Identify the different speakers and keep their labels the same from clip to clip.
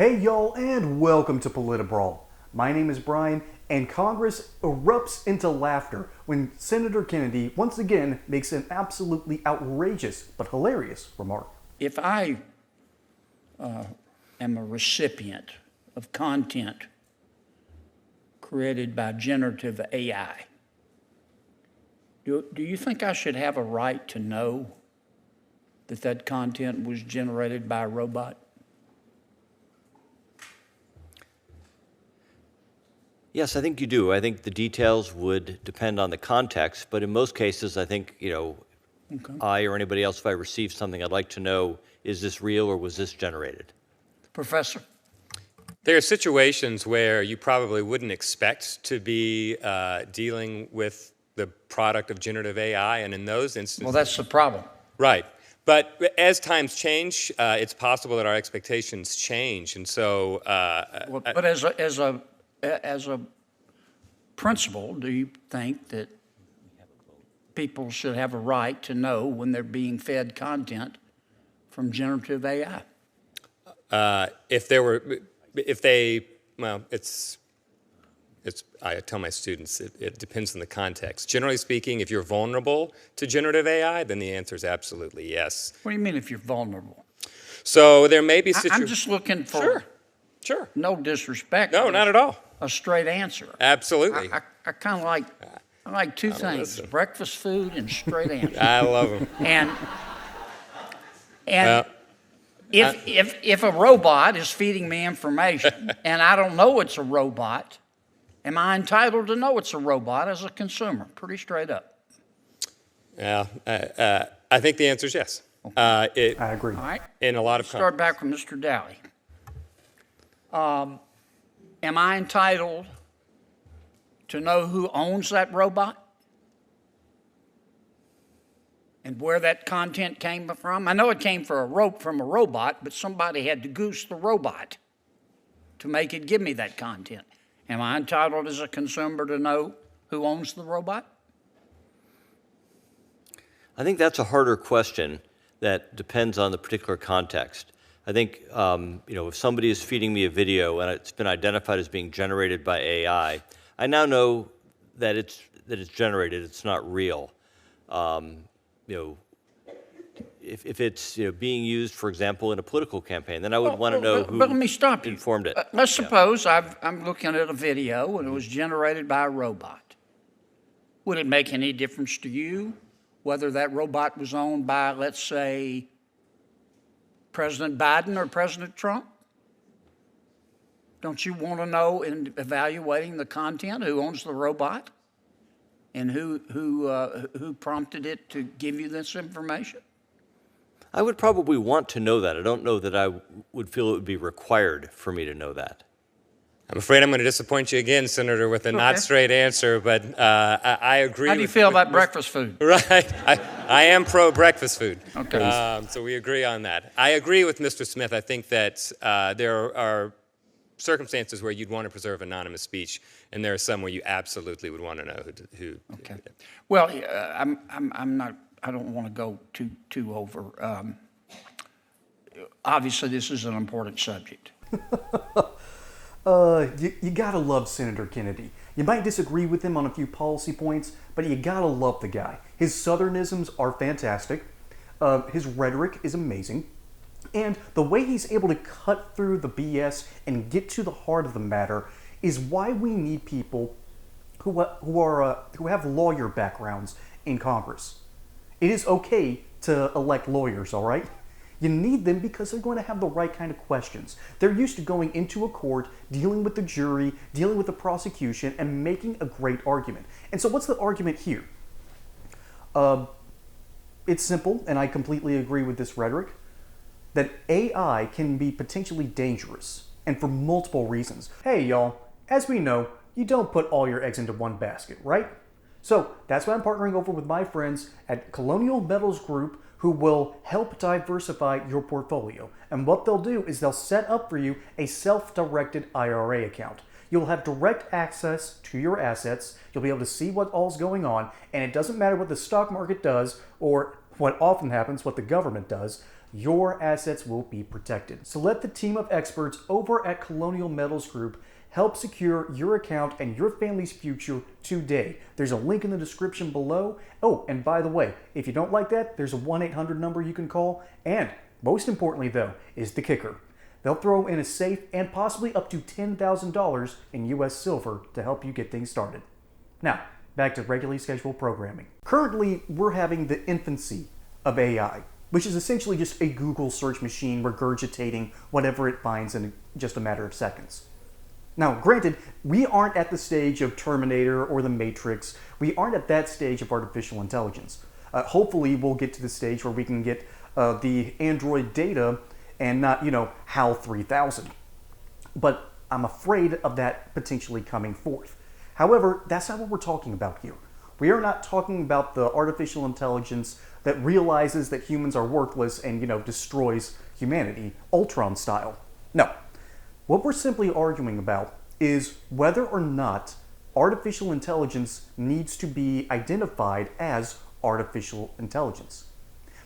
Speaker 1: Hey y'all, and welcome to PolitiBrawl. My name is Brian, and Congress erupts into laughter when Senator Kennedy once again makes an absolutely outrageous but hilarious remark.
Speaker 2: If I am a recipient of content created by generative AI, do you think I should have a right to know that content was generated by a robot?
Speaker 3: Yes, I think you do. I think the details would depend on the context, but in most cases, I think,
Speaker 2: Okay.
Speaker 3: I or anybody else, if I receive something, I'd like to know, is this real or was this generated?
Speaker 2: Professor?
Speaker 4: There are situations where you probably wouldn't expect to be dealing with the product of generative AI, and in those instances...
Speaker 2: Well, that's the problem.
Speaker 4: Right. But as times change, it's possible that our expectations change, and so...
Speaker 2: But as a principle, do you think that people should have a right to know when they're being fed content from generative AI?
Speaker 4: I tell my students, it depends on the context. Generally speaking, if you're vulnerable to generative AI, then the answer is absolutely yes.
Speaker 2: What do you mean if you're vulnerable?
Speaker 4: So there may be situations...
Speaker 2: I'm just looking for...
Speaker 4: Sure.
Speaker 2: No disrespect.
Speaker 4: No, not at all.
Speaker 2: A straight answer.
Speaker 4: Absolutely.
Speaker 2: I kind of like... I like two things: breakfast food and straight answers.
Speaker 4: I love them.
Speaker 2: And if a robot is feeding me information and I don't know it's a robot, am I entitled to know it's a robot as a consumer? Pretty straight up.
Speaker 4: Yeah, I think the answer is yes.
Speaker 1: I agree.
Speaker 2: All right.
Speaker 4: In a lot of
Speaker 2: Start back from Mr. Dowley. Am I entitled to know who owns that robot and where that content came from? I know it came from a robot, but somebody had to goose the robot to make it give me that content. Am I entitled as a consumer to know who owns the robot?
Speaker 3: I think that's a harder question that depends on the particular context. I think, if somebody is feeding me a video and it's been identified as being generated by AI, I now know that it's generated, it's not real. If it's being used, for example, in a political campaign, then I would want to know who
Speaker 2: But let me stop you.
Speaker 3: informed it.
Speaker 2: Let's suppose I'm looking at a video and it was generated by a robot. Would it make any difference to you whether that robot was owned by, let's say, President Biden or President Trump? Don't you want to know in evaluating the content who owns the robot and who prompted it to give you this information?
Speaker 3: I would probably want to know that. I don't know that I would feel it would be required for me to know that.
Speaker 4: I'm afraid I'm going to disappoint you again, Senator, with a not straight answer, but I agree.
Speaker 2: How do you feel about breakfast food?
Speaker 4: Right. I am pro-breakfast food.
Speaker 2: Okay.
Speaker 4: So we agree on that. I agree with Mr. Smith. I think that there are circumstances where you'd want to preserve anonymous speech, and there are some where you absolutely would want to know who.
Speaker 2: Okay. Well, I'm not. I don't want to go too over. Obviously, this is an important subject.
Speaker 1: You gotta love Senator Kennedy. You might disagree with him on a few policy points, but you gotta love the guy. His southernisms are fantastic. His rhetoric is amazing. And the way he's able to cut through the BS and get to the heart of the matter is why we need people who have lawyer backgrounds in Congress. It is okay to elect lawyers, all right? You need them because they're going to have the right kind of questions. They're used to going into a court, dealing with the jury, dealing with the prosecution, and making a great argument. And so what's the argument here? It's simple, and I completely agree with this rhetoric, that AI can be potentially dangerous, and for multiple reasons. Hey, y'all, as we know, you don't put all your eggs into one basket, right? So that's why I'm partnering over with my friends at Colonial Metals Group, who will help diversify your portfolio. And what they'll do is they'll set up for you a self-directed IRA account. You'll have direct access to your assets. You'll be able to see what all's going on, and it doesn't matter what the stock market does or what often happens, what the government does. your assets will be protected. So let the team of experts over at Colonial Metals Group help secure your account and your family's future today. There's a link in the description below. Oh, and by the way, if you don't like that, there's a 1-800 number you can call. And most importantly though, is the kicker. They'll throw in a safe and possibly up to $10,000 in US silver to help you get things started. Now, back to regularly scheduled programming. Currently, we're having the infancy of AI, which is essentially just a Google search machine regurgitating whatever it finds in just a matter of seconds. Now, granted, we aren't at the stage of Terminator or The Matrix. We aren't at that stage of artificial intelligence. Hopefully, we'll get to the stage where we can get the Android data and not, HAL 3000. But I'm afraid of that potentially coming forth. However, that's not what we're talking about here. We are not talking about the artificial intelligence that realizes that humans are worthless and, destroys humanity, Ultron style. No. What we're simply arguing about is whether or not artificial intelligence needs to be identified as artificial intelligence.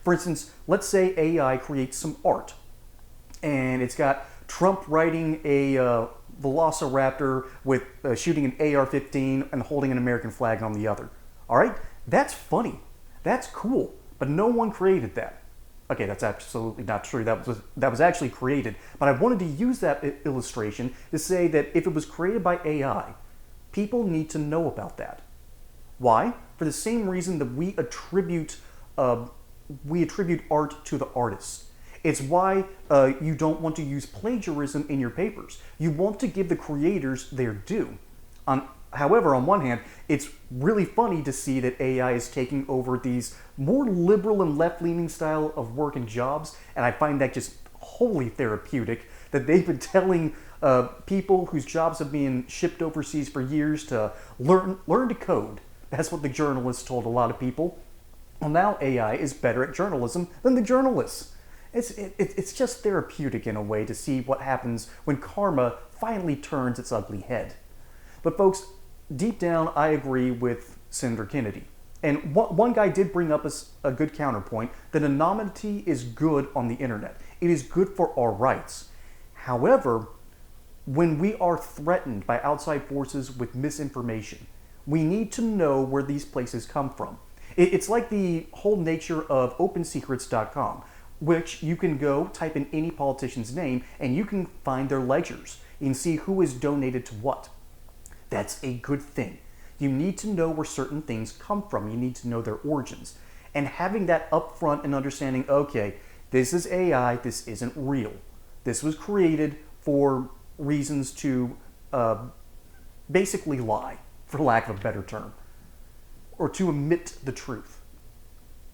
Speaker 1: For instance, let's say AI creates some art, and it's got Trump riding a velociraptor with shooting an AR-15 and holding an American flag on the other. All right? That's funny. That's cool. But no one created that. Okay, that's absolutely not true. That was actually created. But I wanted to use that illustration to say that if it was created by AI, people need to know about that. Why? For the same reason that we attribute art to the artist. It's why you don't want to use plagiarism in your papers. You want to give the creators their due. However, on one hand, it's really funny to see that AI is taking over these more liberal and left-leaning style of work and jobs, and I find that just wholly therapeutic, that they've been telling people whose jobs have been shipped overseas for years to learn to code. That's what the journalists told a lot of people. Well, now AI is better at journalism than the journalists. It's just therapeutic in a way to see what happens when karma finally turns its ugly head. But folks, deep down, I agree with Senator Kennedy. And one guy did bring up a good counterpoint that anonymity is good on the internet. It is good for our rights. However, when we are threatened by outside forces with misinformation, we need to know where these places come from. It's like the whole nature of OpenSecrets.com, which you can go type in any politician's name and you can find their ledgers. You can see who is donated to what. That's a good thing. You need to know where certain things come from. You need to know their origins. And having that up front and understanding, okay, this is AI, this isn't real. This was created for reasons to basically lie, for lack of a better term, or to omit the truth.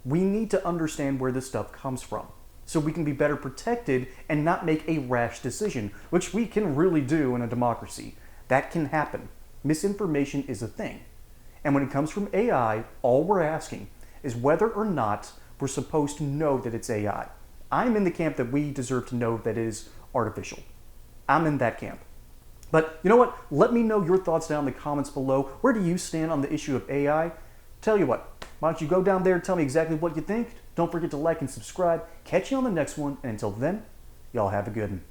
Speaker 1: We need to understand where this stuff comes from so we can be better protected and not make a rash decision, which we can really do in a democracy. That can happen. Misinformation is a thing. And when it comes from AI, all we're asking is whether or not we're supposed to know that it's AI. I'm in the camp that we deserve to know that it is artificial. I'm in that camp. But you know what? Let me know your thoughts down in the comments below. Where do you stand on the issue of AI? Tell you what, why don't you go down there and tell me exactly what you think? Don't forget to like and subscribe. Catch you on the next one. And until then, y'all have a good one.